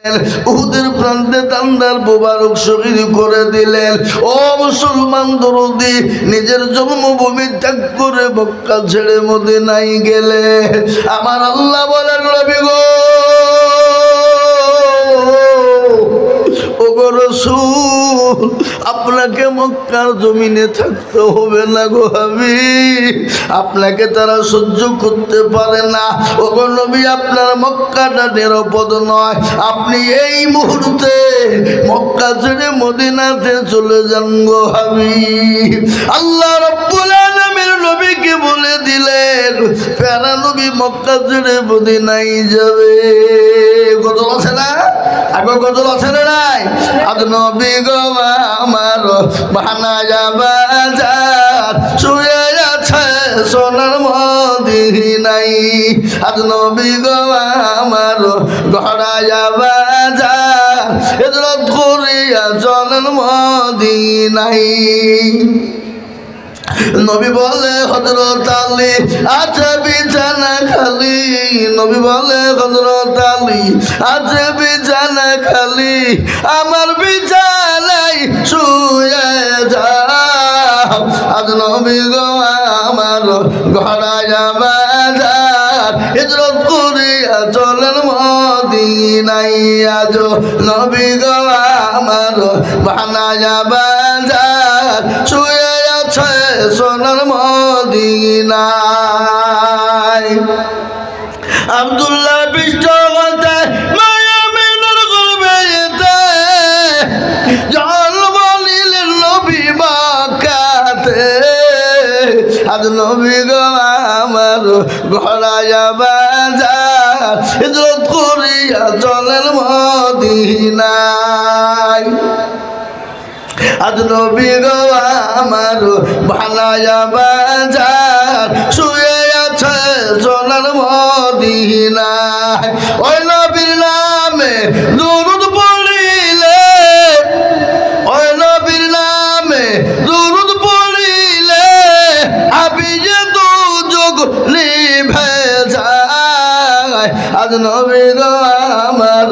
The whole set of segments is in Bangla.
উহুদের প্রান্তে তান্ডার মোবারক শহীদ করে দিলেন। ও মুসলমান দরদি, নিজের জন্মভূমি ত্যাগ করে মক্কা ছেড়ে মদিনায় গেলে আমার আল্লাহ বলেন, নবী গো, ওগো রাসূল, আপনাকে মক্কার জমিনে থাকতে হবে না গো হাবিব, আপনাকে তারা সহ্য করতে পারে না। ওগো নবী, আপনার মক্কাটা নিরাপদ নয়, আপনি এই মুহূর্তে মক্কা ছেড়ে মদিনাতে চলে যান গো হাবিব। আল্লাহ রাব্বুল আলামিন নবীকে বলে দিলেন, প্যারা নবী মক্কা ছেড়ে মদিনায় যাবে। গজল আছে না? আগে গজল আছে না নাই? আজ নবী গো আমার বানায়া বাজার শুয়ে আছে সোনার মদিনায়। আজ নবী গো আমার গড়ায়া বাজার হিজরত করিয়া চলেন মদিনায়। নবী বলে হযরত আলী আছে বিছানা খালি, নবী বলে হযরত আলী আছে বিছানা খালি, আমার বিছানায় শুয়ে যাও। আজ নবী গো আমার গড়ায়া বাজার হিজরত করিয়া চলেন মদিনায়। আজ নবী গো আমার বানায়া বাজার শুয়ে আছে সোনার মদিনায়। আব্দুল্লাহ পৃষ্ঠ বলতে মায়ামিনের গর্বেতে জন্ম নিলেন নবী মক্কাতে। আজ নবী গো আমার গড়ায়া বাজার হিজরত করিয়া চলেন মদিনায়। আজ নবী গো আমার বানায়া বাজার শুয়ে আছে সোনার মদিনায়। ওই নবীর নামে দুরূদ পড়িলে, ওই নবীর নামে দুরূদ পড়িলে হাবিজে দুযোগ নিভে যায়। আজ নবী গো আমার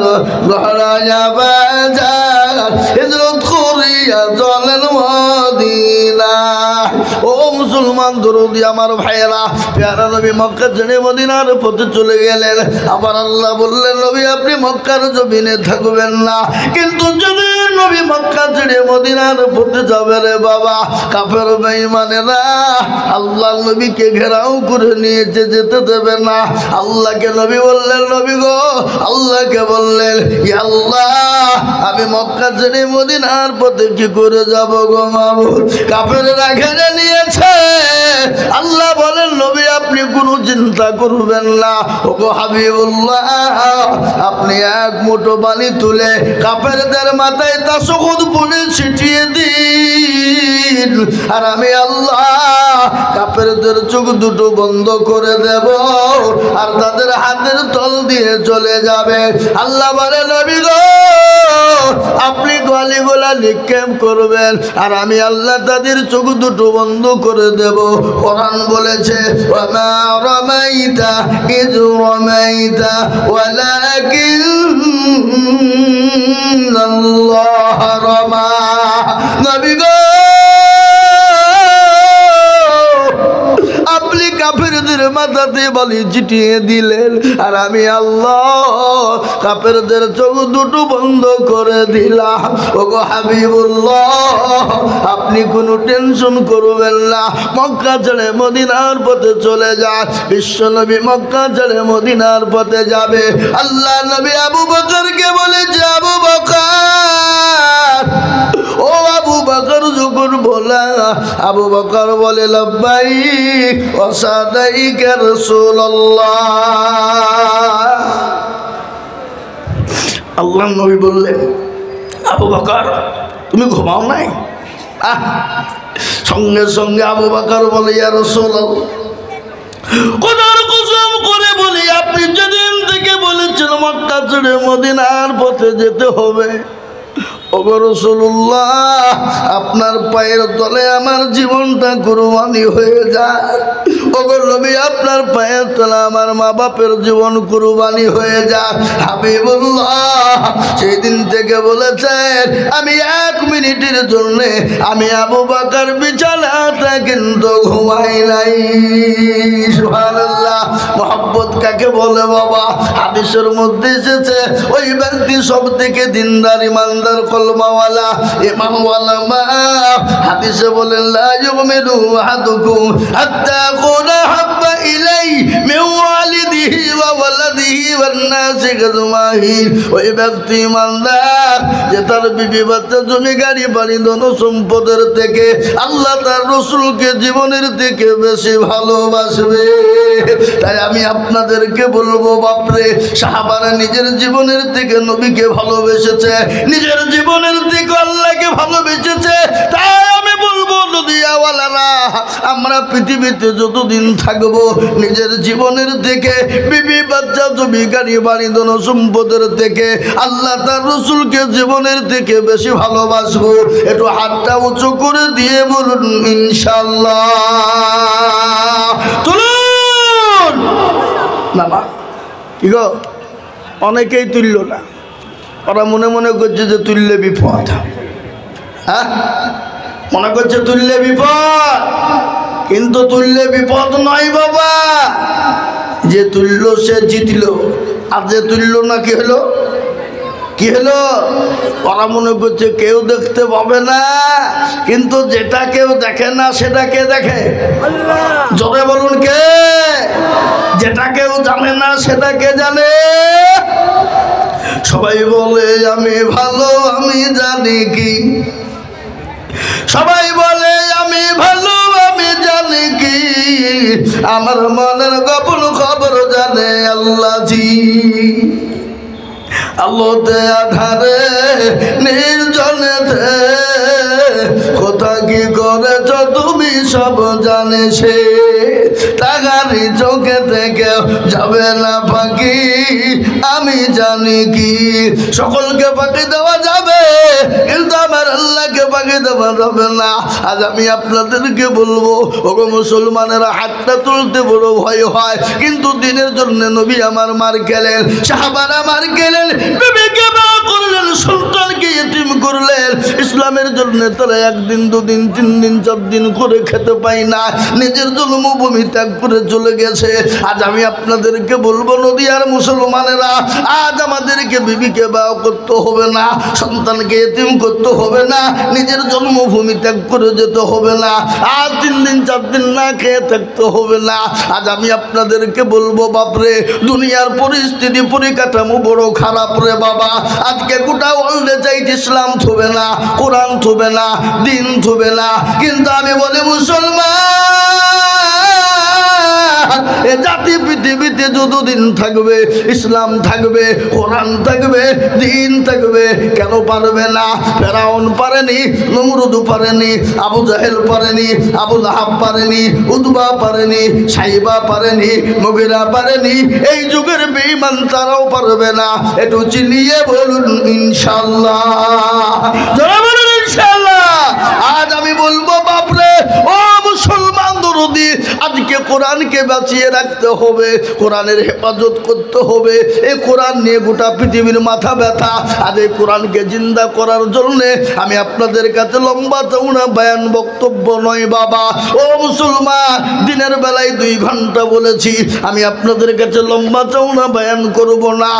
গড়ায়া বাজার হিজরত করিয়া চলেন মদিনায়। ও মুসলমান দরদি আমার ভাইয়েরা, প্যারা নবী মক্কা ছেড়ে মদিনার পথে চলে গেলেন। আবার আল্লাহ বললেন, নবী আপনি মক্কার জমিনে থাকবেন না, কিন্তু যদি নবী মক্কা ছেড়ে মদিনার পথে যাবে রে বাবা, কাফের বেঈমানেরা আল্লাহ নবীকে ঘেরাও করে নিয়েছে, যেতে দেবে না। আল্লাহকে নবী বললেন, নবী গো, আল্লাহকে বললেন, ইয়া আল্লাহ আমি মক্কা ছেড়ে মদিনার পথে কি করে যাব গো মাবুদ, কাফেররা ঘিরে নিয়েছে। আল্লাহ বলেন, নবী আপনি কোনো চিন্তা করবেন না। ওগো হাবিবুল্লাহ, আপনি এক মুঠো বালি তুলে কাফেরদের মাথায় তাসহুদ বলে ছিটিয়ে দিন, আর আমি আল্লাহ কাফেরদের চোখ দুটো বন্ধ করে দেব, আর তাদের হাতের তল দিয়ে চলে যাবে। আল্লাহ বলে, নবী গো আপনি গলিগুলা নিক্ষেপ করবেন, আর আমি আল্লাহ তাদের চোখ দুটো বন্ধ করে দেব। কোরআন বলেছে, ওয়ামা রামাইতা ইয রামাইতা ওয়ালাকিন্নাল্লাহ রামা। নবী গো আপনি কাফেরদের মাথাতে বালি ছিটিয়ে দিলেন, আর আমি আল্লাহ কাফেরদের চোখ দুটো বন্ধ করে দিলাম। ওগো হাবিবুল্লাহ আপনি কোনো টেনশন করবেন না, মক্কা ছেড়ে মদিনার পথে চলে যান। বিশ্ব নবী মক্কা ছেড়ে মদিনার পথে যাবে। আল্লাহ নবী আবু বকরকে বলেছে, আবু বকর, ও আবু বকর যখন বলা, আবু বকর বলে, লব্বাইক ওয়া সাদাইক ইয়া রাসূলুল্লাহ। আল্লাহ নবী বললেন, আবু বকর তুমি ঘুমাও নাই? সঙ্গে সঙ্গে আবু বকর বলে, ইয়া রাসূলুল্লাহ খোদার কসম করে বলি, আপনি যেদিন থেকে বলেছেন মক্কা ছেড়ে মদিনার পথে যেতে হবে, ওগো রাসূলুল্লাহ আপনার পায়ের তলে আমার জীবনটা কুরবানি হয়ে যায়। ওগো নবী আপনার পায়ের তলে আমার মা বাপের জীবন কুরবানি হয়ে যায়। হাবিবুল্লাহ সেই দিন থেকে বলেছেন আমি 1 মিনিটের জন্য আমি আবু বকর বিছানাতে কিন্তু ঘুমাই নাই। সুবহানাল্লাহ। মোহাব্বত কাকে বলে বাবা? হাদিসের মধ্যে এসেছে ওই ব্যক্তি সব থেকে দিনদার ইমানদার কলমাওয়ালা ইমানওয়ালা মা। হাদিসে বলেন লা ইউমিনু আহাদুকুম হাত্তা কুনা হাব্বা ইলাইহি মিন ওয়ালিদিহি ওয়া ওয়ালাদিহি ওয়ান নাসি আজমাইন। ওই ব্যক্তি ইমানদার যে তার বিবি বাচ্চা জমি গাড়ি বাড়ি ধন সম্পদের থেকে আল্লাহ তার রাসূলকে জীবনের থেকে বেশি ভালোবাসবে। তাই আমি আপনাদেরকে বলবো বাপরে, সাহাবারা নিজের জীবনের থেকে নবীকে ভালোবেসেছে, নিজের জীবনের থেকে আল্লাহকে ভালোবেসেছে। তাই আমি বলবো নদিয়াওয়ালারা, আমরা পৃথিবীতে যতদিন থাকবো নিজের জীবনের থেকে বিবি বাচ্চা জমি গাড়ি বাড়ি ধন সম্পদের থেকে আল্লাহ তার রাসূলকে জীবনের থেকে বেশি ভালোবাসবো। একটু হাতটা উঁচু করে দিয়ে বলুন ইনশাআল্লাহ। তুলুন না না কি গো, অনেকেই তুলল না, ওরা মনে মনে করছে যে তুললে বিপদ। হ্যাঁ, মনে করছে তুললে বিপদ, কিন্তু তুললে বিপদ নয় বাবা। যে তুলল সে জিতল, আর যে তুলল না কি হলো? কি হলো? ওরা মনে করছে কেউ দেখতে পাবে না, কিন্তু যেটা কেউ দেখে না সেটা কে দেখে? জোরে বলুন কে? যেটা কেউ জানে না সেটা কে জানে? সবাই বলে আমি ভালো আমি জানি কি, সবাই বলে আমি ভালো আমি জানি কি, আমার মনের গোপন খবর জানে আল্লাহ জি। আলোতে আধারে নির্জনেতে কোথা কি করেছ তুমি সব জানে সে, তাগারি চোখে থেকে যাবে না ফাঁকি আমি জানি কি। সকলকে ফাঁকি দেওয়া যাবে কিন্তু আমার আল্লাহকে ফাঁকি দেওয়া যাবে না। আজ আমি আপনাদেরকে বলবো ওগো মুসলমানেরা, হাতটা তুলতে বড় ভয় হয়, কিন্তু দিনের জন্য নবী আমার মার খেলেন, সাহাবারা মার খেলেন, বিবিকে বিয়ে করলেন, সন্তানকে ইতিম করলেন। ইসলামের জন্য তারা 1 দিন 2 দিন 3 দিন 4 দিন করে খেতে পায় না, নিজের জন্মভূমি ত্যাগ করে চলে গেছে। আজ আমি আপনাদেরকে বলবো নদিয়ার মুসলমানেরা, আজ আমাদেরকে বিবিকে বিয়ে করতে হবে না, সন্তানকে ইতিম করতে হবে না, নিজের জন্মভূমি ত্যাগ করে যেতে হবে না, আর 3 দিন 4 দিন না খেয়ে থাকতে হবে না। আজ আমি আপনাদেরকে বলবো বাপরে, দুনিয়ার পরিস্থিতি পরিকাঠামো বড় খারাপ রে বাবা। আজকে গোটা ওয়ার্ল্ডে চাইছে ইসলাম থবে না, কোরআন থবে না, দিন থবে না, কিন্তু আমি বলি মুসলমান এ জাতি পৃথিবীতে যতদিন থাকবে ইসলাম থাকবে, কোরআন থাকবে, দিন থাকবে। কেন পারবে না? ফেরাউন পারেনি, নমরুদ পারেনি, আবু জাহেল পারেনি, আবু লাহাব পারেনি, উতবা পারেনি, সাইবা পারেনি, মুগিরা পারেনি, এই যুগের বেঈমান তারাও পারবে না। একটু চিনিয়ে বলুন ইনশাআল্লাহ, যারা বলুন ইনশাআল্লাহ। আজ আমি বলবো বাপরে ও মুসলমান দরদি, আজকে কোরআনকে বাঁচিয়ে রাখতে হবে, কোরআনের হেফাজত করতে হবে। এই কোরআন নিয়ে গোটা পৃথিবীর মাথা ব্যথা। আজ এই কোরআনকে জিন্দা করার জন্যে আমি আপনাদের কাছে লম্বা চওড়া বয়ান বক্তব্য নয় বাবা। ও মুসলমান, দিনের বেলায় 2 ঘন্টা বলেছি, আমি আপনাদের কাছে লম্বা চওড়া বয়ান করব না।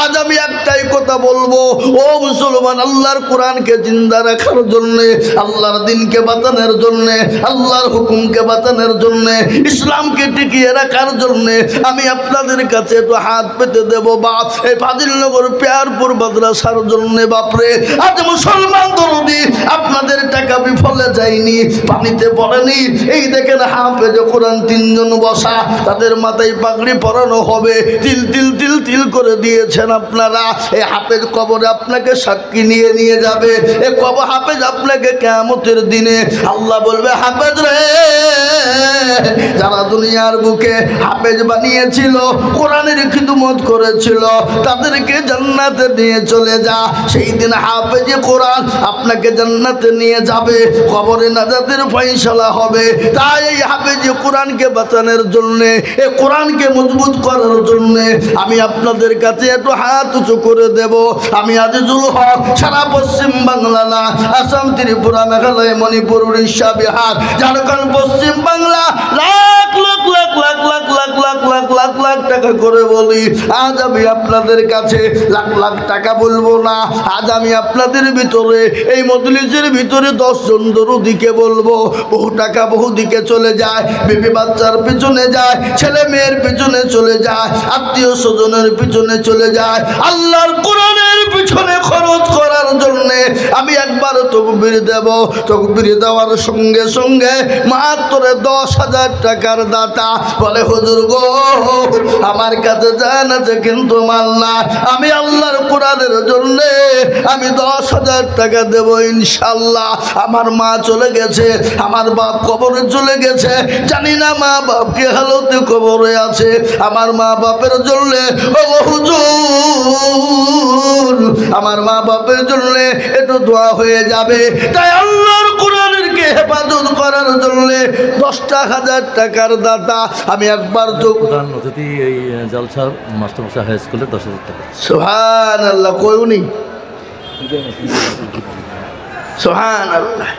আজ আমি একটাই কথা বলবো, ও মুসলমান, আল্লাহর কোরআনকে জিন্দা রাখার জন্যে, আল্লাহর দিনকে বাঁচানোর জন্যে, আল্লাহর হুকুমকে বাঁচানোর জন্যে, ইসলামকে টিকিয়ে রাখার জন্যে আমি আপনাদের কাছে একটু হাত পেতে দেব বাপ। এই ফাজিলনগর পেয়ারপুর মাদ্রাসার জন্যে বাপরে, আজ মুসলমান দরদি আপনাদের টাকা বিফলে যায়নি, পানিতে পড়েনি। এই দেখেন হাফেজ কোরআন 3 জন বসা, তাদের মাথায় পাগড়ি পরানো হবে, তিল তিল তিল তিল করে দিয়েছেন আপনারা। এই হাফেজ কবরে আপনাকে সাক্ষী নিয়ে যাবে। এই কবর হাফেজ আপনাকে কিয়ামতের দিনে আল্লাহ বলবে, হাফেজ রে সারা দুনিয়ার বুকে হাফেজ বানিয়েছিল, কোরআনের খিদমত করেছিল, তাদেরকে জান্নাতে নিয়ে চলে যা। সেই দিন হাফেজে কোরআন আপনাকে জান্নাতে নিয়ে যাবে, কবরে নাজাতের ফয়সালা হবে। তাই এই হাফেজে কোরআনকে বাঁচানোর জন্যে, এই কোরআনকে মজবুত করার জন্যে আমি আপনাদের কাছে একটু হাত উঁচু করে দেব। আমি আজিজুল হক সারা পশ্চিম বাংলা না, আসাম, ত্রিপুরা, মেঘালয়, মণিপুর, উড়িষ্যা, বিহার, ঝাড়খণ্ড, পশ্চিম বাংলা লাখ লাখ লাখ লাখ লাখ লাখ লাখ লাখ লাখ লাখ টাকা করে বলি। আজ আমি আপনাদের কাছে লাখ লাখ টাকা বলবো না, আজ আমি আপনাদের ভিতরে এই মজলিসের ভিতরে 10 জন দরুদিকে বলবো। বহু টাকা বহু দিকে চলে যায়, বেবি বাচ্চার পিছনে যায়, ছেলে মেয়ের পিছনে চলে যায়, আত্মীয় স্বজনের পিছনে চলে যায়, আল্লাহর কোরআনের পিছনে খরচ করার জন্য আমি একবার তকবীর দেব। তকবীর দেওয়ার সঙ্গে সঙ্গে মাত্র 10,000 টাকার দাতা বলে, হুজুর গো আমার কাছে জান আছে কিন্তু মাল না, আমি আল্লাহর কোরআনের জন্য আমি 10,000 টাকা দেব ইনশাল্লাহ। আমার মা চলে গেছে, আমার বাপ কবরে চলে গেছে, জানি না মা বাপ কি হালতে কবরে আছে। আমার মা বাপের জন্য ও হুজুর আমার মা বাপের জন্য একটু দোয়া হয়ে যাবে। তাই আল্লাহর কোরআনের হেফাজত করার জন্য 10,000 টাকার দাতা আমি একবার প্রধান অতিথি এই জালসার মাস্টারমশাই হাই স্কুলে 10,000 টাকা। সুবহানাল্লাহ, কই উনি? সুবহানাল্লাহ,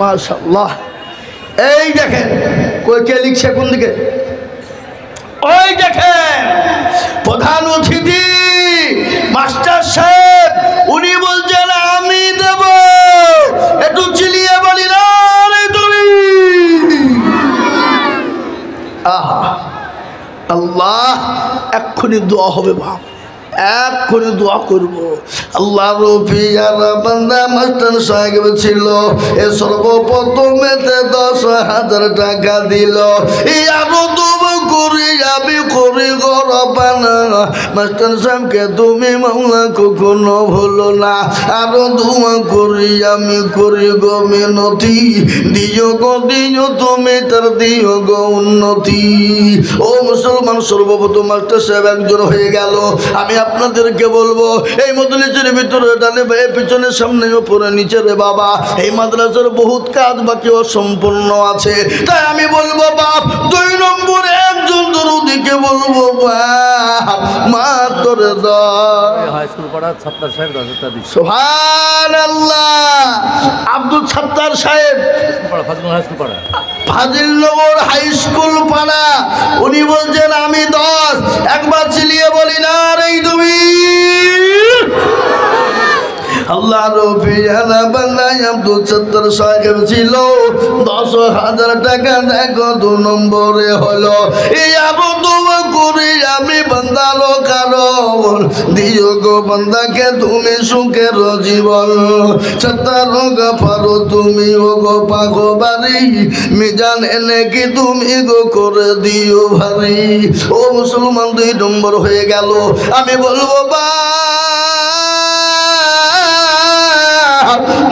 মাশাআল্লাহ। এই দেখেন কই কে লিখছে, কোন দিকে? ওই দেখেন প্রধান অতিথি মাস্টার সাহেব, উনি বলছেন আমি দেব। একটু চিলিয়ে বলি না রে তুমি। আহা আল্লাহ, এক্ষুনি দোয়া হবে বাপ, এক্ষুনি দোয়া করব। আল্লাহ রফিয়ারা বান্দা মাস্টার সাহেব ছিল, এ সর্বপ্রথমেতে 10,000 টাকা দিল। এই আরো দোয়া করি আমি করি গরবানা, মাস্টার সাহেবকে তুমি মাওলা কখনো ভুলো না। আরো দোয়া করি আমি করি গো মিনতি, দিও গো দিও তুমি তার দিও গো উন্নতি। ও মুসলমান, সর্বপ্রথম মাস্টার সাহেব একজন হয়ে গেল। আমি আপনাদেরকে বলবো, এই মজলিসের ভিতরে ডানে বায়ে পিছনে সামনে উপরে নিচে রে বাবা, এই মাদ্রাসার বহুত কাজ বাকি অসম্পূর্ণ আছে। তাই আমি বলবো বাপ, 2 নম্বরে একজন দরুদিকে বলবো বাপ মাত্র হাই স্কুল পাড়া ছাত্র সাহেব 10,000 টাকা দিচ্ছে। সুবহানাল্লাহ, আব্দুল সাত্তার সাহেব ফাজিলনগর হাই স্কুল পাড়া, উনি বলছেন আমি 10। একবার চিলিয়ে বলি না রে তুমি। আল্লাহ রফিয়ানা বান্দায় আব্দুল সাত্তার সাহেব ছিল, 10,000 টাকা দেখো 2 নম্বরে হলো। এই আরো দোয়া করি আমি বান্দার কারণ, দিও গো বান্দাকে তুমি সুখের জীবন। সাত্তার গাফারো তুমি ও গো পাগো বাড়ি, মিজান এনে কি তুমি গো করে দিও ভারী। ও মুসলমান, 2 নম্বর হয়ে গেল। আমি বলবো বা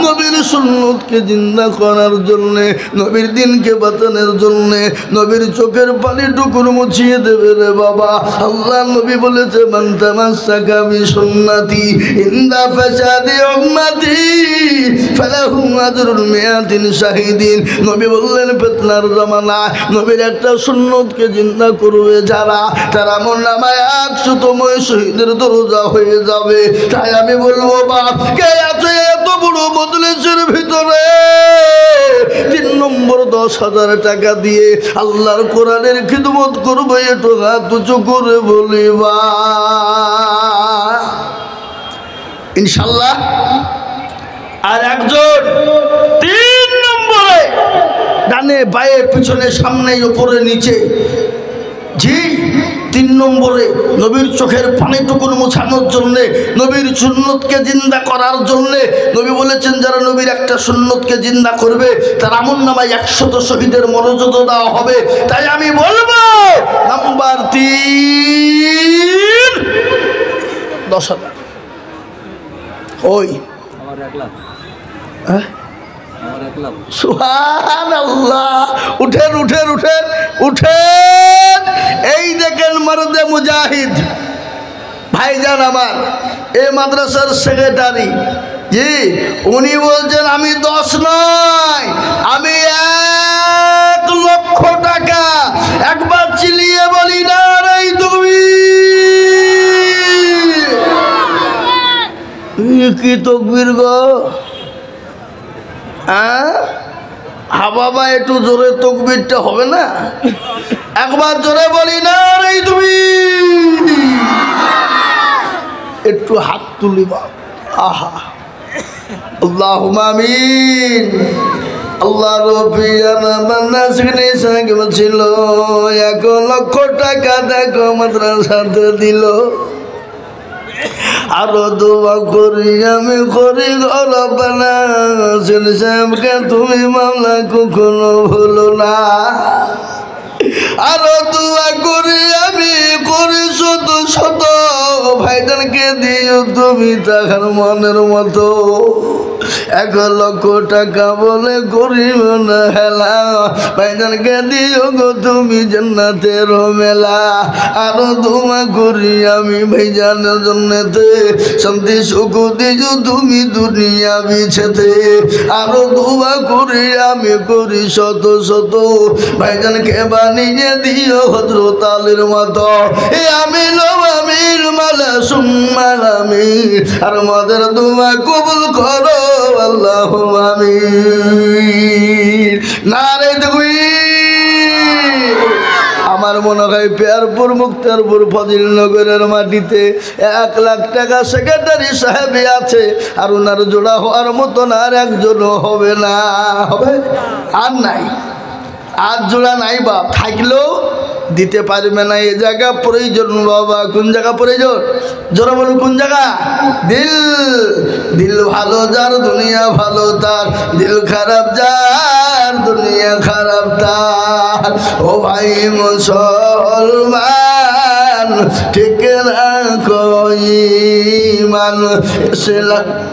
নবীর সুন্নতকে জিন্দা করার জন্যে, নবীর দিনকে বাঁচানোর জন্যে, নবীর চোখের পানিটুকুর মুছিয়ে দেবে রে বাবা। আল্লাহ নবী বলেছে, মান তামাসসাকা বিসুন্নতি ইনদা ফাসাদি উম্মতি ফালাহু আজরুন মিয়াতিন শাহিদিন। নবী বললেন, ফিতনার জামানা নবীর একটা সুন্নতকে জিন্দা করবে যারা, তারা আমলনামায় 100তম শহীদের দরজা হয়ে যাবে। তাই আমি বলবো বাপ, কে আছে এত বড় মজলিসের ভিতরে 3 নম্বর 10,000 টাকা দিয়ে আল্লাহর কোরআনের খিদমত করবে? একটু হাত উঁচু করে বলিবা ইনশাল্লাহ। আর একজন 3 নম্বরে ডানে বায়ে পিছনে সামনে উপরে নিচে, জি 3 নম্বরে নবীর চোখের পানিটুকুন মোছানোর জন্যে, নবীর সুন্নতকে জিন্দা করার জন্যে। নবী বলেছেন, যারা নবীর একটা সুন্নতকে জিন্দা করবে তার আমলনামায় 100 শহীদের মর্যাদা দেওয়া হবে। তাই আমি বলবো নাম্বার 3 10,000। ওই সুবহানাল্লাহ। উঠেন উঠেন উঠেন উঠেন। এই দেখেন মর্দে মুজাহিদ ভাইজান আমার, এই মাদ্রাসার সেক্রেটারি জি, উনি বলছেন আমি 10 নয়, আমি 1 লক্ষ টাকা। একবার চিলিয়ে বলি না রে তুমি কি তকবীর গো? বাবা একটু জোরে তকবীরটা হবে না? একবার জোরে বলি না রে তুমি, একটু হাত তুলিবা। আহা, আল্লাহুম্মা আমিন। আল্লাহ রবিয়ানা বান্দা সেখানে সঙ্গে ছিল 1 লক্ষ টাকা দেখো মাদ্রাসাতে দিল। আরো দোয়া করি আমি করি রব্বানা সাহেবকে তুমি মামলা কখনো ভুলো না। আরো দোয়া করি আমি করি শত শত ভাইজানকে দিও তুমি তাহার মনের মতো। 1 লক্ষ টাকা বলে করিব না হেলা, ভাইজানকে দিও গো তুমি জান্নাতের মেলা। আরো দোয়া করি আমি ভাইজানের জন্যতে শান্তি সুখ দিও তুমি দুনিয়া বিছেতে। আরো দোয়া করি আমি করি শত শত ভাইজানকে বানিয়ে দিও হযরত আলীর মতো। এ আমিন আমিন মালা সুম্মাল আমিন। আর আমাদের দোয়া কবুল করো আল্লাহুম্মা আমিন। নারে তাকবীর। আমার মনে হয় পেয়ারপুর মুক্তারপুর ফজিলনগরের মাটিতে 1 লাখ টাকা সেক্রেটারি সাহেব আছে, আর ওনার জোড়া হওয়ার মতন আর একজনও হবে না। হবে আর নাই, আর জোড়া নাই বাপ, থাকলেও দিতে পারবে না। এই জায়গা প্রয়োজন বাবা। কোন জায়গা প্রয়োজন? জোরে বলুন কোন জায়গা? দিল। দিল ভালো যার দুনিয়া ভালো তার, দিল খারাপ যার দুনিয়া খারাপ তার। ও ভাই মুসলমান ঠিক রাখো ঈমান।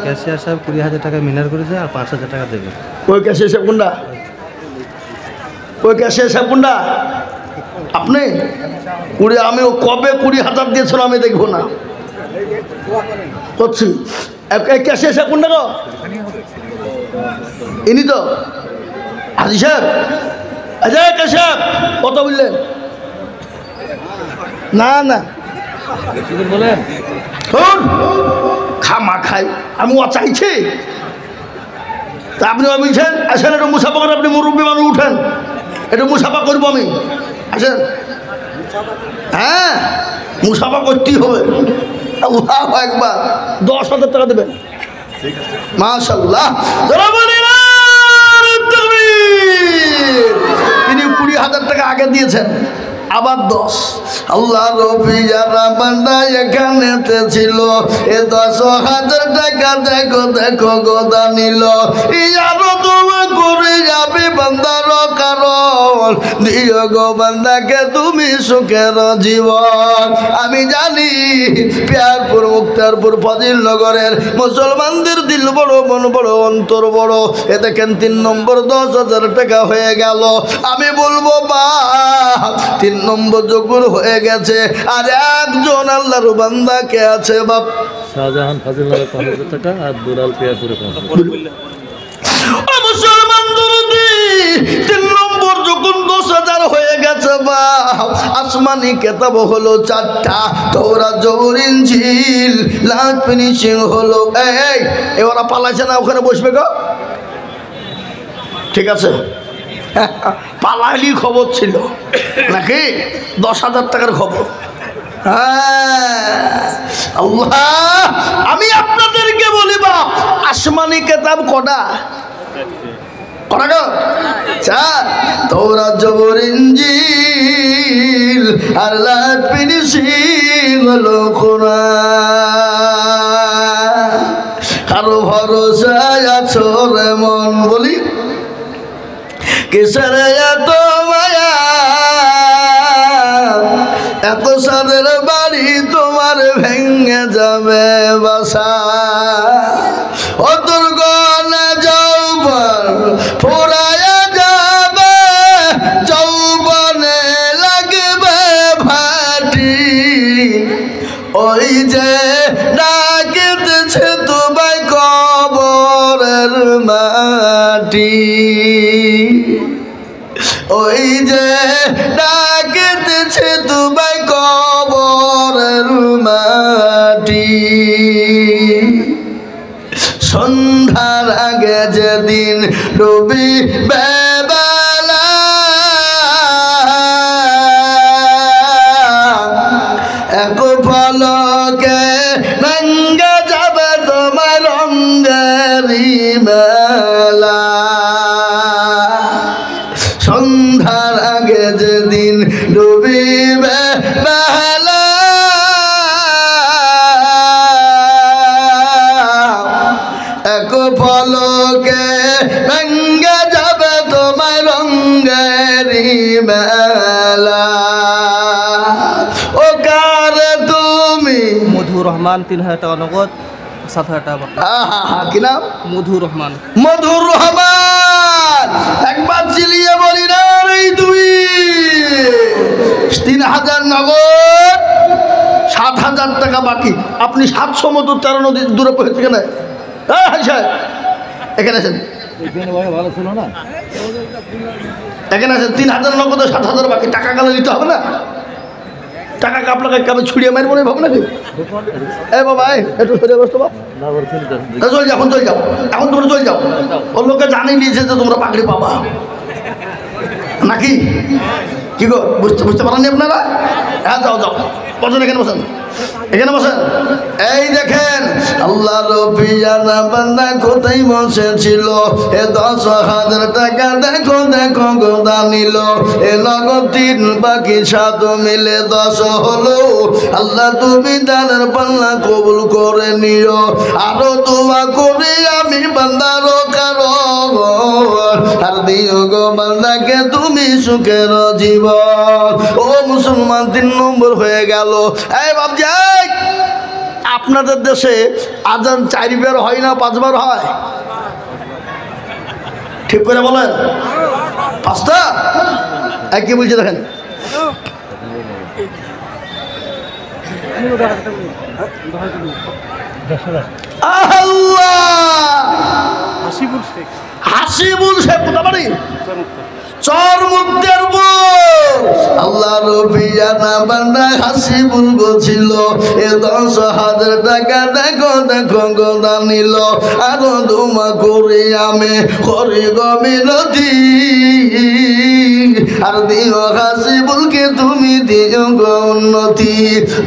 ক্যাশিয়ার সাহেব 20,000 টাকা মিনার করেছে আর 5,000 টাকা দেবে। ওই ক্যাশিয়ার সাহেব কোনটা? ওই ক্যাশিয়ার সাহেব কোনটা? আপনি আমি কবে 20,000 দিয়েছিল আমি দেখবো না করছি। ক্যাশিয়ার সাহেব কোনটা গো? ইনি তো হাজি সাহেব। আচ্ছা ক্যাশিয়ার কত বললেন? না না বলেন খামা খাই আমি ও চাইছি। তা আপনি বলছেন আসেন একটু মুসাফা করে, আপনি মুরব্বী মানুষ উঠেন, একটু মুসাফা করবো আমি। আসেন। হ্যাঁ মুসাফা করতেই হবে। একবার 10,000 টাকা দেবেন। মাশাআল্লাহ। তিনি 20,000 টাকা আগে দিয়েছেন, আবার 10। আল্লাহ রবি যারা বান্দা এখানেতে ছিল এ 10,000 টাকা দেখো দেখো গোদা নিল। আরো তোমা করে যাবে বান্দার কারণ দিও গো বান্দাকে তুমি সুখের জীবন। আমি জানি পেয়ারপুর মুক্তারপুর ফজিলনগরের মুসলমানদের দিল বড়, মন বড়, অন্তর বড়। এ দেখেন 3 নম্বর 10,000 টাকা হয়ে গেল। আমি বলবো বা 3 নম্বর যখন হয়ে গেছে আর একজন আল্লাহর বান্দা কে আছে বাপ? শাহজাহান ফাজিলনগর 5,000 টাকা আর দুলাল পেয়ারপুরে 5,000। মুসলমান দুরুদি 3 নম্বর যখন 10,000 হয়ে গেছে বাপ, আসমানি কেতাব হলো 4টা, তওরাত জবুর ইনজিল লাস্ট ফিনিশিং হলো। এই এবারে পালাইছে না, ওখানে বসবে গো। ঠিক আছে, পালাইলি খবর ছিল নাকি? 10,000 টাকার খবর। আল্লাহ আমি আপনাদেরকে বলি বাপ, আসমানি কেতাব কটা? কটা গো? 4। তওরাত জবুর ইনজিল আর লাস্ট ফিনিশিং হলো কোরআন। কারো ভরসায় আছো রে মন, বলি কিসের এত মায়া, এত সাদের বাড়ি তোমার ভেঙে যাবে বাসা। ও দুর্গনা যৌবন সে তোমায় কবরের মাটি সন্ধ্যার আগে যেদিন ডুবিবে বেলা এক পলকে রঙে যাবে তোমার রঙেরি মেলা সন্ধ্যার আগে যেদিন ডুবিবে বেলা এক পলকে রঙে যাবে তোমার রঙেরি মেলা ও কারে তুমি মধুর রহমান 3000 টাকা নগদ 7000 টাকা বাকি। কি নাম মধুর রহমান। মধুর রহমান একবার চিলিয়ে বলি না রে তুই 3000 নগদ 7000 টাকা বাকি আপনি 700 মতো 13 নদী দূরে পৌঁছে কেন এখানে আসেন ভালো ছিল না এখানে আসেন 3000 নগদ 7000 বাকি টাকা গেলে দিতে হবে না টাকা আপনাকে কেমন ছুড়িয়ে মারবো না ভাবো নাকি এ বাবা একটু সরে বসতো বাবা চলে যাও এখন চলে যাও এখন তোমরা চলে যাও ওর লোকে জানিয়ে নিয়েছে যে তোমরা পাগড়ি পাবা নাকি কি গো বুঝতে পারেননি আপনারা হ্যাঁ যাও যাও বসেন এখানে বসেন এখানে বসেন এই দেখেন আল্লাহ রবিয়ানা বান্দা কোথায় বসেছিল এ 10,000 টাকা দেখো দেখো গোদা নিল এ নগদ 3 বাকি 7 মিলে 10 হলো আল্লাহ তুমি দানের পাল্লা কবুল করে নিও আরো দোয়া করি আমি বান্দারও কারো আর দিও গো বান্দাকে তুমি সুখের জীবন ও মুসলমান 3 নম্বর হয়ে গেল এই বাবজি আপনাদের দেশে আজান 4 বার হয় না 5 বার হয় ঠিক করে বলেন 5টা কি বলছে দেখেন হাসিবুল শেখ কোথাবাড়ি চর মুক্তের আল্লাহ রবিয়ানা বান্দা হাসিবুল বলছিল এ 10,000 টাকা দেখো দেখো গোদা নিল আরো দোয়া করে আমি করি গো মিনতি আর দিও হাসিবুলকে তুমি দিও গো উন্নতি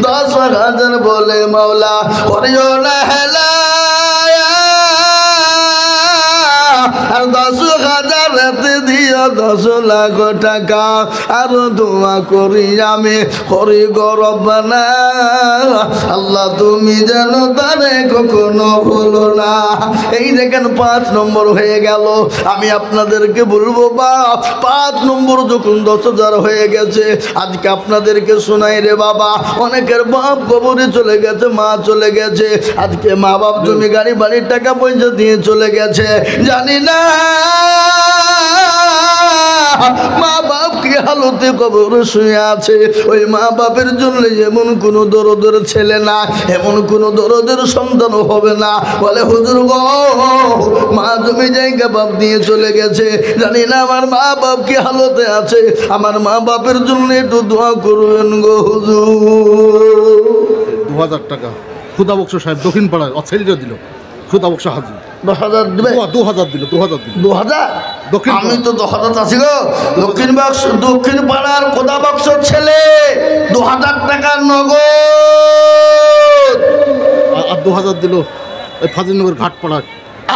10,000 বলে মাওলা করিও না হেলা আর 10,000 দিও 10 লাখ টাকা আর দোয়া করি আমি করি গো রব্বানা আল্লাহ তুমি যেন তারে কখনো ভুলো না এই দেখেন 5 নম্বর হয়ে গেল আমি আপনাদেরকে বলবো বাপ 5 নম্বর যখন 10,000 হয়ে গেছে আজকে আপনাদেরকে শোনাই রে বাবা অনেকের বাপ কবরে চলে গেছে মা চলে গেছে আজকে মা বাপ জমি গাড়ি বাড়ির টাকা পয়সা দিয়ে চলে গেছে জানি না মা বাপ কি হালতে কবরে শুয়ে আছে ওই মা বাপের জন্য এমন কোন দরদের ছেলে না এমন কোন দরদের সন্তান হবে না বলে হুজুর গো মা জমি জায়গা বাপ দিয়ে চলে গেছে জানি না আমার মা বাপ কি হালতে আছে আমার মা বাপের জন্য একটু দোয়া করবেন গো হুজুর 2000 টাকা খুদা বক্স সাহেব দক্ষিণ পাড়ায় অছেলিটা দিল খুদা বক্স হাজির 10,000 দিবে 2000 দিল 2000 দিল 2000 দক্ষিণ আমি তো 10,000 আছি গো দক্ষিণ পাড়ার কোদা বক্স ছেলে 2000 টাকা নগদ আর 2000 দিল এই ফাজিলনগর ঘাট পাড়ায়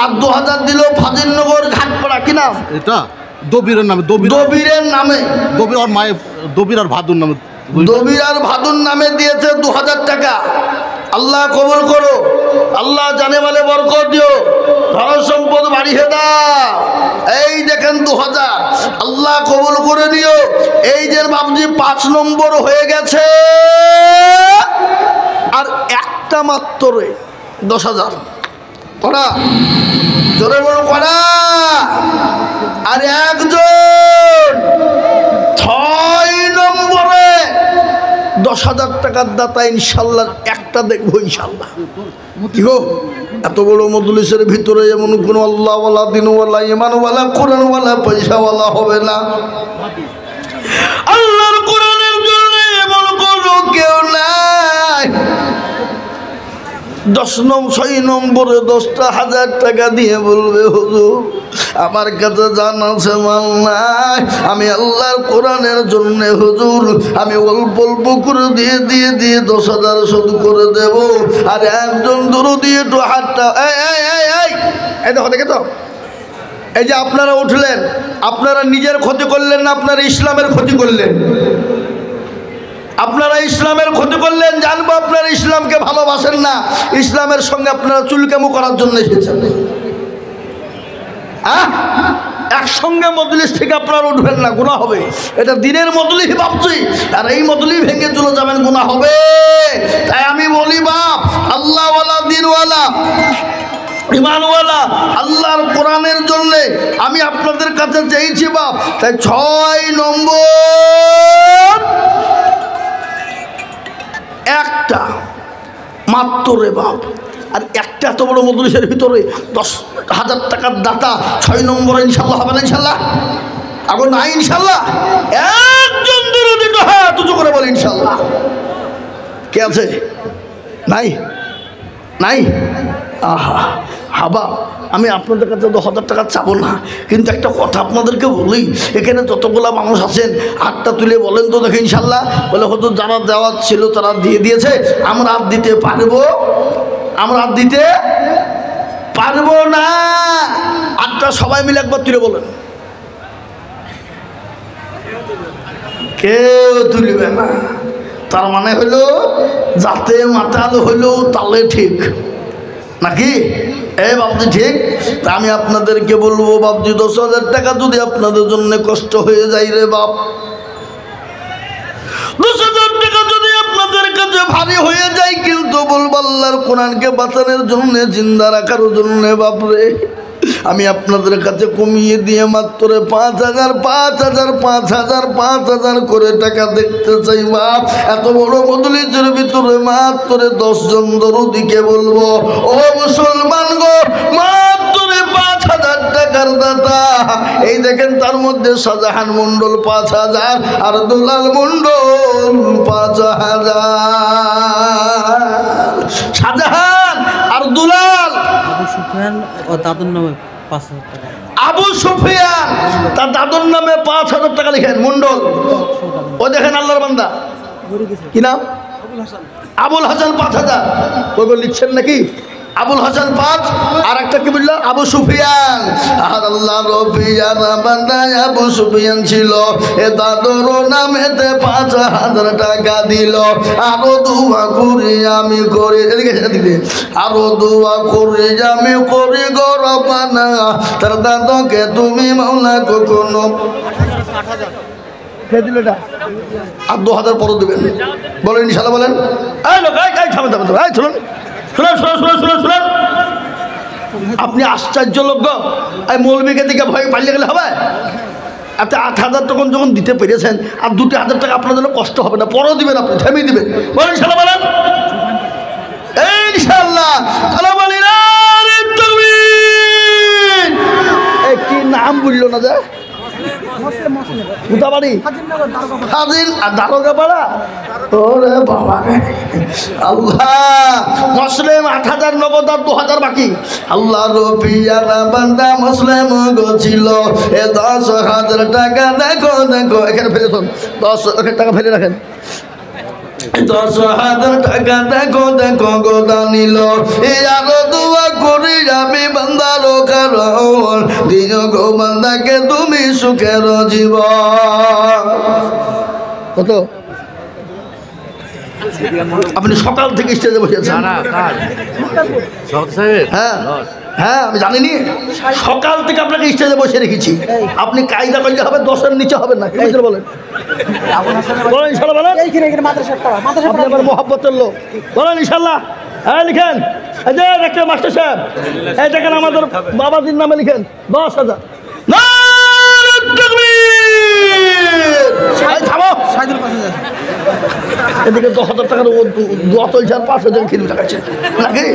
আর 2000 দিল ফাজিলনগর ঘাটপাড়া কি নাম এটা দবিরের নামে দবিরের নামে দবির আর মায়ের দবির আর ভাদুর নামে দবির আর ভাদুর নামে দিয়েছে 2000 টাকা আল্লাহ কবুল করো আল্লাহ জানে মালে বরকত দিও ধন সম্পদ বাড়িয়ে দাও এই দেখেন 2000 আল্লাহ কবুল করে দিও এই যে বাবজি 5 নম্বর হয়ে গেছে আর একটা মাত্র 10,000 করা জোরে বড় করা আর একজন 6 নম্বরে 10,000 টাকার দাতা ইনশাল্লাহ একটা দেখবো ইনশাল্লাহ কি গো এত বড় মজলিসের ভিতরে এমন কোনো আল্লাহওয়ালা দিনওয়ালা ইমানওয়ালা কোরআনওয়ালা পয়সাওয়ালা হবে না আল্লাহর কোরআনের জন্য কেউ নাই। 6 নম্বরে 10,000 টাকা দিয়ে বলবে হুজুর আমার কাছে জান আছে মাল নাই, আমি আল্লাহর কোরআনের জন্য হুজুর আমি অল্প অল্প করে দিয়ে 10,000 শোধ করে দেব। আর একজন দরুদি একটু হাতটা এই দেখো, দেখে তো এই যে আপনারা উঠলেন, আপনারা নিজের ক্ষতি করলেন না, আপনারা ইসলামের ক্ষতি করলেন। আপনারা ইসলামের ক্ষতি করলেন, জানবো আপনারা ইসলামকে ভালোবাসেন না, ইসলামের সঙ্গে আপনারা চুলকামু করার জন্য এসেছেন। একসঙ্গে মজলিস থেকে আপনারা উঠবেন না, গুনাহ হবে। এটা দিনের মজলিস ভাবছি, আর এই মজলিস ভেঙে চলে যাবেন, গুনাহ হবে। তাই আমি বলি বাপ, আল্লাহওয়ালা দিনওয়ালা ইমানওয়ালা আল্লাহর কোরআনের জন্যে আমি আপনাদের কাছে চেয়েছি বাপ। তাই 6 নম্বর একটা মাত্র রে বাপ। আর একটা এত বড় মজলিসের ভিতরে 10,000 টাকার দাতা 6 নম্বরে ইনশাল্লাহ হবে না? ইনশাল্লাহ এখন নাই ইনশাল্লাহ। একজন দরুদি তো হ্যাঁ তুজো করে বলে ইনশাল্লাহ। কে আছে? নাই নাই? আহা হাবা, আমি আপনাদের কাছে 10,000 টাকা চাবো না, কিন্তু একটা কথা আপনাদেরকে বলি, এখানে যতগুলা মানুষ আছেন হাতটা তুলে বলেন তো দেখে ইনশাল্লাহ। বলে হয়তো যারা দেওয়ার ছিল তারা দিয়ে দিয়েছে, আমরা আর দিতে পারবো? আমরা আর দিতে পারবো না। হাতটা সবাই মিলে একবার তুলে বলেন। কেউ তুলবে না, তার মানে হলো যাতে মাতাল হইলেও তালে ঠিক নাকি? এই বাবজি ঠিক। তা আমি আপনাদেরকে বলবো বাবজি 10,000 টাকা যদি আপনাদের জন্য কষ্ট হয়ে যায় রে বাপ, 10,000 টাকা যদি আপনাদের কাছে ভারী হয়ে যায়, কিন্তু বলবো আল্লাহর কোরআনকে বাঁচানোর জন্য, জিন্দা রাখার জন্য বাপরে আমি আপনাদের কাছে কমিয়ে দিয়ে মাত্র 5,000 করে টাকা দেখতে চাই বাপ। এত বড় মজলিসের ভিতরে মাত্র 10 জন দরুদিকে বলবো, ও মুসলমান গো, মাত্র 5,000 টাকার দাতা। এই দেখেন তার মধ্যে শাহজাহান মন্ডল 5,000 আর দুলাল মন্ডল 5,000। শাহজাহান আর দুলাল, আবু সুফিয়ান ও দাদুর নামে 5,000 টাকা। আবু সুফিয়ান তার দাদুর নামে 5,000 টাকা লিখেন মন্ডল। ও দেখেন আল্লাহর বান্দা, কি নাম? আবুল হাসান 5,000। ওগুলো লিখছেন নাকি? আবুল হাসান 5, আর একটা কি বললো? আবু সুফিয়ান। আর আল্লাহ রবিয়ান বান্দা আবু সুফিয়ান ছিল, এ দাদুর নামেতে 5,000 টাকা দিল। আরো দোয়া করি আমি করি, এদিকে আরো দোয়া করি আমি করি গো রব্বানা, তার দাদুকে তুমি মাওলা কখনো দিল এটা আর 2,000 পরে দেবেন। বলেন ইনশাল্লাহ বলেন। শুনুন, আপনি আশ্চর্য লোক গো, এই মৌলবীকে দিকে ভয় পালিয়ে গেলে হবে? এত 8,000 তখন যখন দিতে পেরেছেন, আর 2,000 টাকা আপনার জন্য কষ্ট হবে না, পরেও দিবেন, আপনি থেমেই দিবেন। বলেন ইনশাল্লাহ বলেন। ইনশাল্লাহ কি নাম বললো না যে কোথাবাড়ি হাজির আর দারোগা পাড়া। ওরে বাবা আল্লাহ, মুসলিম 8,000 নগদ আর 2,000 বাকি। আল্লাহ রবিয়ানা বান্দা মুসলিম গছিল, এ 10,000 টাকা দেখো দেখো এখানে ফেলে শোন, 10,000 টাকা ফেলে রাখেন। 10,000 টাকা দেখো দেখো গোদা নিল, আরো দোয়া করি আমি বান্দার কারণ, দিও গো বান্দাকে তুমি সুখের জীবন। কত? আপনি সকাল থেকে স্টেজে বসে আছেন? হ্যাঁ হ্যাঁ আমি জানিনি, সকাল থেকে আপনাকে স্টেজে বসে রেখেছি। আপনি কায়দা করলে হবে, 10-এর নিচে হবে না। বলেন ইনশাল্লাহ বলেন। আপনি আমার মোহাব্বতের লোক, বলেন ইনশাল্লাহ। হ্যাঁ লিখেন, এই যে একটা মাস্টার সাহেব, এই দেখেন আমাদের বাবাজির নামে লিখেন 10,000। এদিকে 10,000 টাকার দোয়া চলছে, আর 5,000 খিলি টাকাচ্ছে নাকি?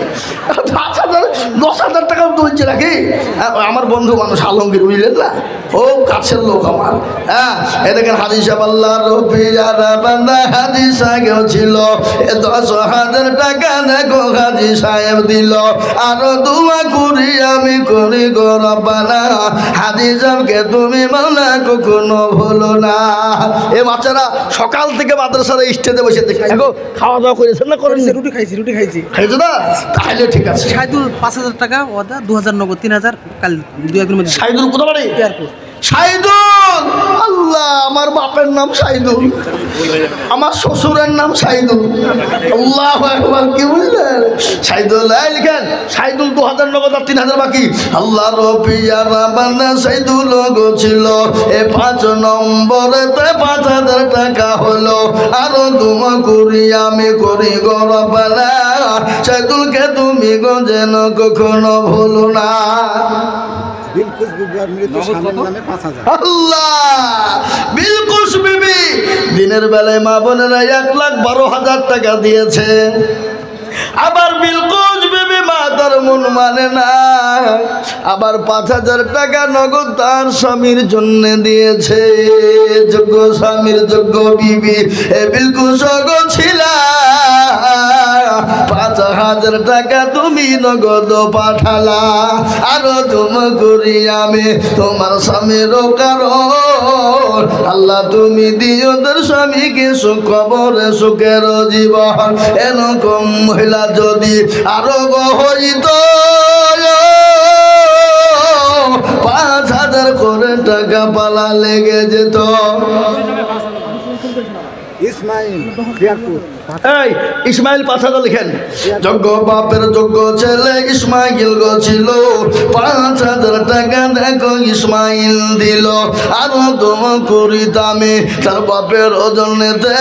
5,000 10,000 টাকা তুলছে নাকি? আমার বন্ধু মানুষ আলমগীর, বুঝলেন না, ও কাছের লোক আমার। হ্যাঁ, এ দেখেন হাজি সাহেব, আল্লাহ রফিয়ারা বান্দা হাজি সাহেব ছিল, 10,000 টাকা দেখো হাজি সাহেব দিল। আরো দোয়া করি আমি করি গো রব্বানা, হাজি সাহেবকে তুমি মাওলা কখনো ভুলো না। এ বাচ্চারা সকাল থেকে মাদ্রাসার স্টেজে বসে দেখে খাওয়া দাওয়া করেছেন না? করেন? রুটি খাইছি খাইছো না? তাহলে ঠিক আছে। সাইদুল 5,000 টাকা, ওদা 2,000 নগদ, 3,000 কাল 2-1 মধ্যে। সাইদুল কোথা বাড়ি? এয়ারপোর্ট। সাইদুল, আল্লাহ, আমার বাপের নাম সাইদুল, আমার শ্বশুরের নাম সাইদুল। আল্লাহু আকবার, কি বললেন? সাইদুল লিখেন, সাইদুল 2,000 নগদ আর 3,000 বাকি। আল্লাহ রফিয়া বান্দা সাইদুল গো ছিল, এ 5 নম্বরেতে 5,000 টাকা হলো। আরো দোয়া করি আমি করি গো রব্বানা, সাইদুলকে তুমি গো যেন কখনো ভুলো না। আল্লাহ, বিলকুস বিবি দিনের বেলায় মা বোনেরা 1,12,000 টাকা দিয়েছে। আবার বিলকুস বিবি মা তার মন মানে না, আবার 5,000 টাকা নগদ তার স্বামীর জন্য দিয়েছে। যোগ্য স্বামীর যোগ্য বিবি এ বিলকুস গো ছিলা, 5,000 টাকা তুমি নগদ পাঠালা। আরো তুমি করি আমি তোমার স্বামীর কারণ, আল্লাহ তুমি দিও তোর স্বামীকে সুখ কবরে সুখের জীবন। এরকম মহিলা যদি আরো হইত, 5,000 করে টাকা পালা লেগে যেত। এই ইসমাইল 5,000 লিখেন। যোগ্য বাপের যোগ্য ছেলে ইসমাইল গো ছিল, 5,000 টাকা দেখো ইসমাইল দিল। আরো দোয়া করি আমি তার বাপের ওজনেতে,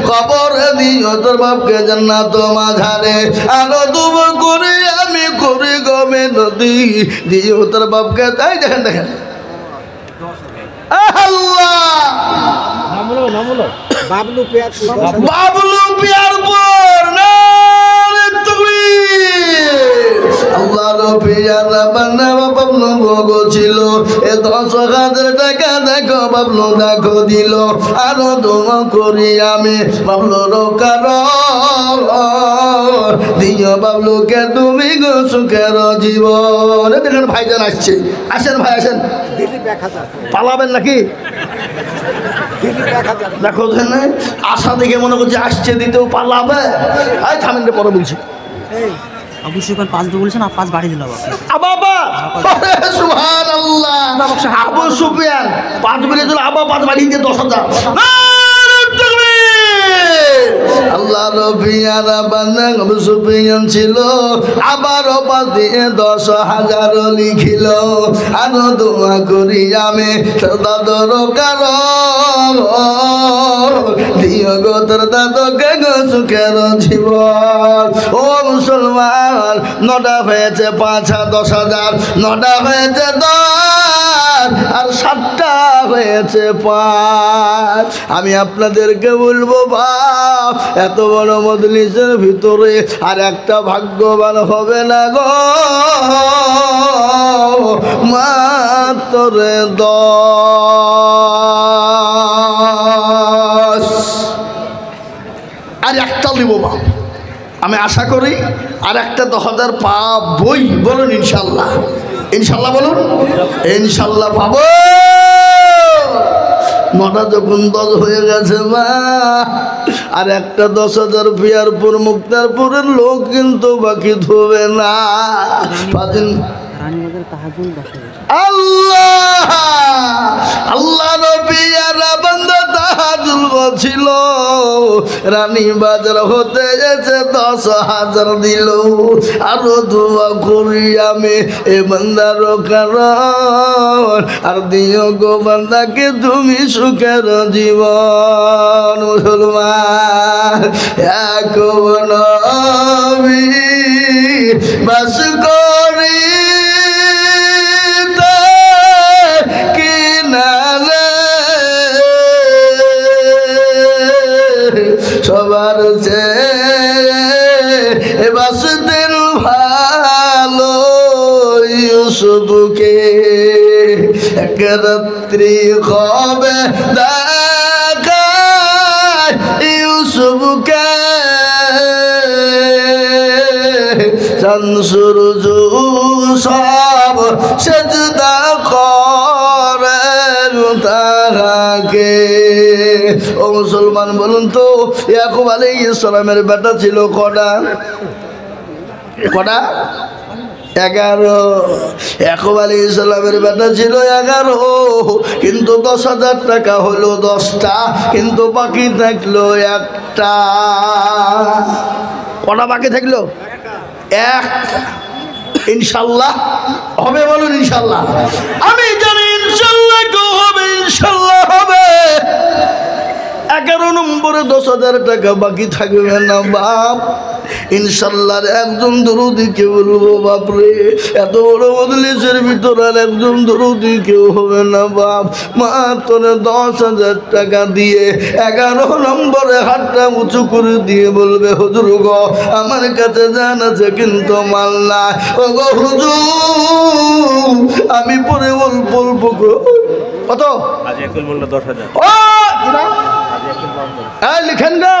খবরে দিও তোর বাপকে জান্নাত মাঝারে। আরো দোয়া করি আমি করি গমে নদী দিও তোর বাপকে। তাই দেখেন দেখেন, আল্লাহ, বাবলু পিয়ারপুর না তুমি। আল্লাহ রফিয়ারা বান্দা বাবলু গো ছিল, এ 10,000 টাকা দেখো বাবলু দেখো দিল। আরো দোয়া করি আমি বাবলুর কারণ, দিও বাবলুকে তুমি গো সুখের জীবন। দেখেন ভাইজান আসছে, আসেন ভাই আসেন। পালাবেন নাকি? দেখো আশা দেখে মনে করছে আসছে, দিতেও পালাবে। আয় থামেন, পরে বলছি। আবু সুফিয়ান 5 বলেছেন, আর 5 বাড়ি দিল। বাবা সুবহানাল্লাহ, আবু সুফিয়ান 5 বলেছিল, আবার 5 বাড়ি দিয়ে 10,000। আল্লাহ রফিয়ারা বান্দা আবু সুফিয়ান ছিল, আবারও 5 দিয়ে 10,000 লিখিল। আরো দোয়া করি আমি দাদর কারণ, দিও গো তোর দাদকে গো সুখের জীবন। ও মুসলমান, 9টা হয়েছে 5 আর 10,000, 9টা হয়েছে 10 আর 7টা হয়েছে 5। আমি আপনাদেরকে বলবো বাপ, এত বড় মজলিসের ভিতরে আর একটা ভাগ্যবান হবে না গো, মাত্র 10। আর একটা দিব বাপ, আমি আশা করি আর একটা 10,000 পাবই। বলুন ইনশাল্লাহ, ইনশাল্লাহ বলুন, ইনশাল্লাহ পাবো। 9টা যখন 10 হয়ে গেছে মা, আর একটা 10,000 পিয়ারপুর মুক্তারপুরের লোক কিন্তু বাকি ধোবে না। আল্লাহ আল্লাহ রবিয়ারা বান্দা তাহাজুল ছিল, রানী বাজার হতে গেছে 10,000 দিল। আরো দোয়া করি আমি এ বান্দার কারণ, আর দিও গো বান্দাকে তুমি সুখের জীবন। মুসলমান এক নবী বাস করি সবার চেয়ে বাসতেন ভালো, ইউসুফকে এক রাত্রি হবে দেখা ইউসুফকে চাঁদ সূরজ সব সেজদা করে তাহাকে। ও মুসলমান বলুন তো ইয়াকুব আলাইহিস সালামের বেটা ছিল কটা? 11। ইয়াকুব আলাইহিস সালামের বেটা ছিল 11, কিন্তু 10,000 টাকা হলো 10টা, কিন্তু বাকি থাকলো একটা। কটা বাকি থাকলো? এক। ইনশাল্লাহ হবে, বলুন ইনশাল্লাহ। আমি জানি ইনশাল্লাহ কেউ হবে, ইনশাল্লাহ হবে। 11 নম্বরে 10,000 টাকা বাকি থাকবে না বাপ। ইনশাল্লাহর একজন দরুদি কেউ বলবো বাপরে, এত বড় মজলিসের ভিতর আর একজন দরুদি কেউ হবে না বাপ। মাত্র 10,000 টাকা দিয়ে 11 নম্বরে হাতটা উঁচু করে দিয়ে বলবে হুজুর গো আমার কাছে জান আছে কিন্তু মাল না। ও গো হুজুর আমি পরে অল্প অল্প কত মূল্য 10,000। ও লিখেন গো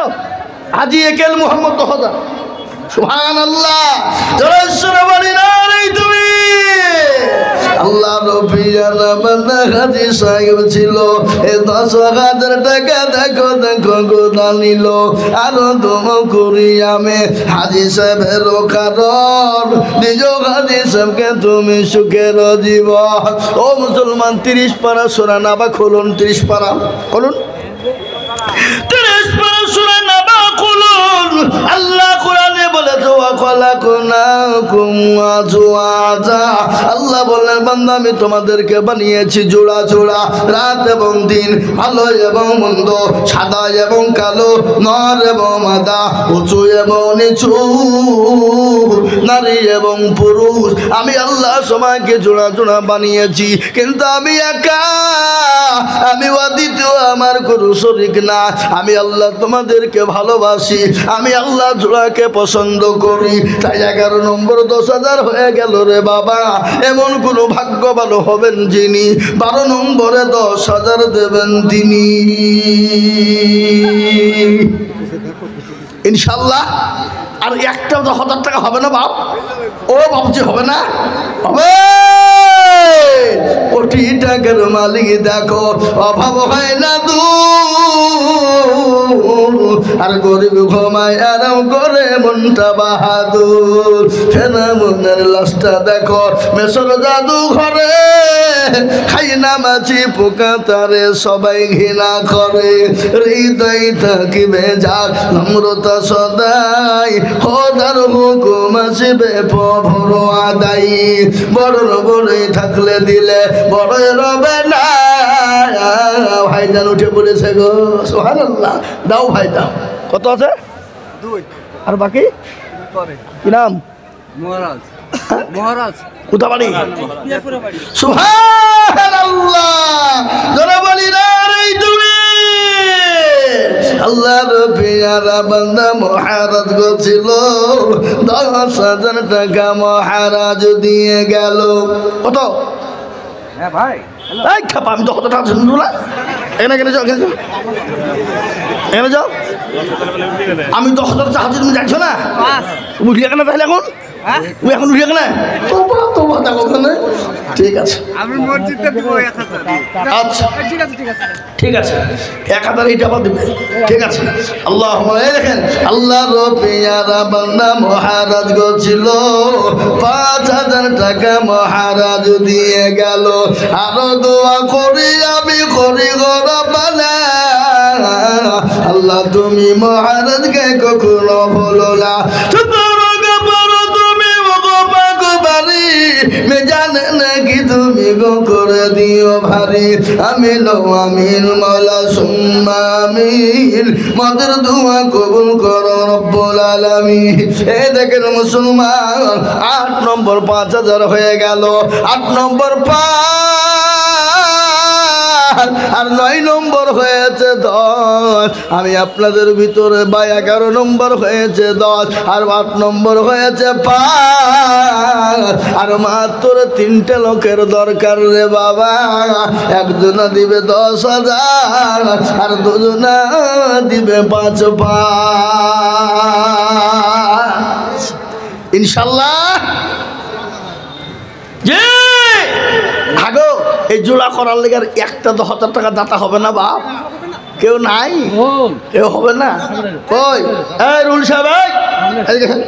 হাজি একেল মোহাম্মদ 10,000। সুবহানাল্লাহ। জোরে বলি না রে তুমি। আল্লাহ নবী জানাবান্দা হাজি সাহেব ছিল, এই 10,000 টাকা দেখো দেখো গোদা নিল। আর দোয়া করি আমি হাজি সাহেবের কারণ নিজ হাজি সাহেবকে তুমি সুখের জীবন। ও মুসলমান 30 পারা সূরা নাবা খুলুন, 30 পারা খুলুন, 30 পারা সূরা নাবা খুলুন। আল্লাহ কোরআনে বলেছে ওয়া খালাকনাকুম আজওয়াজা। আল্লাহ বলেন বান্দা আমি তোমাদেরকে বানিয়েছি জোড়া জোড়া, রাত এবং দিন, ভালো এবং মন্দ, সাদা এবং কালো, নর এবং মাদা, উঁচু এবং নিচু, নারী এবং পুরুষ। আমি আল্লাহ সবাইকে জোড়া জোড়া বানিয়েছি, কিন্তু আমি একা, আমি অদ্বিতীয়, আমার কোনো শরীক না। আমি আল্লাহ তোমাদেরকে ভালোবাসি, আমি আল্লাহ জোড়াকে পছন্দ করি। তাই 11 নম্বর 10,000 হয়ে গেল রে বাবা। এমন কোন ভাগ্যবান হবেন যিনি 12 নম্বরে 10,000 দেবেন তিনি, ইনশাল্লাহ। আর একটা 10,000 টাকা হবে না বাপ? ও বাবজি হবে না? হবে। কোটি টাকার মালিক দেখো অভাব হয় না দূর, আর গরিব ঘুমায় আরাম করে মনটা বাহাদুর। ফেনা মনের লাশটা দেখো মেসর জাদু ঘরে, খাই না মাছি পোকা তারে সবাই ঘৃণা করে। হৃদয় থাকিবে যার নম্রতা সদাই, খোদার হুকুম আসবে প্রভুর আদায়। বড় বড়ই থাকলে দিলে বড়ই রবে না। ভাইজান উঠে পড়েছে গো, সুবহানাল্লাহ। দাও ভাই দাও। কত আছে? 2। আর বাকি কি নাম? মহারাজ। মহারাজ কোথা বাড়ি? সুবহানাল্লাহ। জোরে বলি না রে তুমি। আল্লাহর পিয়ারা বান্দা মহারাজ গছিল, 10,000 টাকা মহারাজ দিয়ে গেল। কত? হ্যাঁ ভাই। এই খাপা আমি 10,000 টাকা শুনবো না। এখানে যাও, এখানে যাও, এখানে যাও। আমি 10,000 টাকা হাতে, তুমি যাচ্ছ না? উঠিয়ে কেন তাহলে এখন? তুমি এখন উঠিয়ে কেন? তোমার দেখো ওখানে। ঠিক আছে আমি মসজিদে দেবো 1,000। আচ্ছা ঠিক আছে ঠিক আছে ঠিক আছে, 1,000 এইটা আবার দেবে। ঠিক আছে। আল্লাহ দেখেন আল্লাহ রবিয়ারা বান্দা মহারাজ গছিল, 5,000 টাকা মহারাজ দিয়ে গেল। আরো দোয়া করি আমি করি গরবানা, আল্লাহ তুমি মহারাজকে কখনো বলো না জানে নাকি তুমি গো করে দিও ভারী। আমিন আমিন মৌলা সুম্মা আমিন, মদের দোয়া কবুল করো রব্বুল আলামিন। এই দেখেন মুসলমান 8 নম্বর 5,000 হয়ে গেল। 8 নম্বর আর 9 নম্বর হয়েছে 10। আমি আপনাদের ভিতরে বা 11 নম্বর হয়েছে 10, আর 8 নম্বর হয়েছে 5, আর মাত্র 3টে লোকের দরকার রে বাবা। একজনা দিবে 10,000 আর দুজনা দিবে 5,500 ইনশাল্লাহ। যে আগো এই জোড়া করার লেগে একটা 10,000 টাকা দাতা হবে না বাপ? কেউ নাই, কেউ হবে না। কই এই রুল সাহেব, এই দেখেন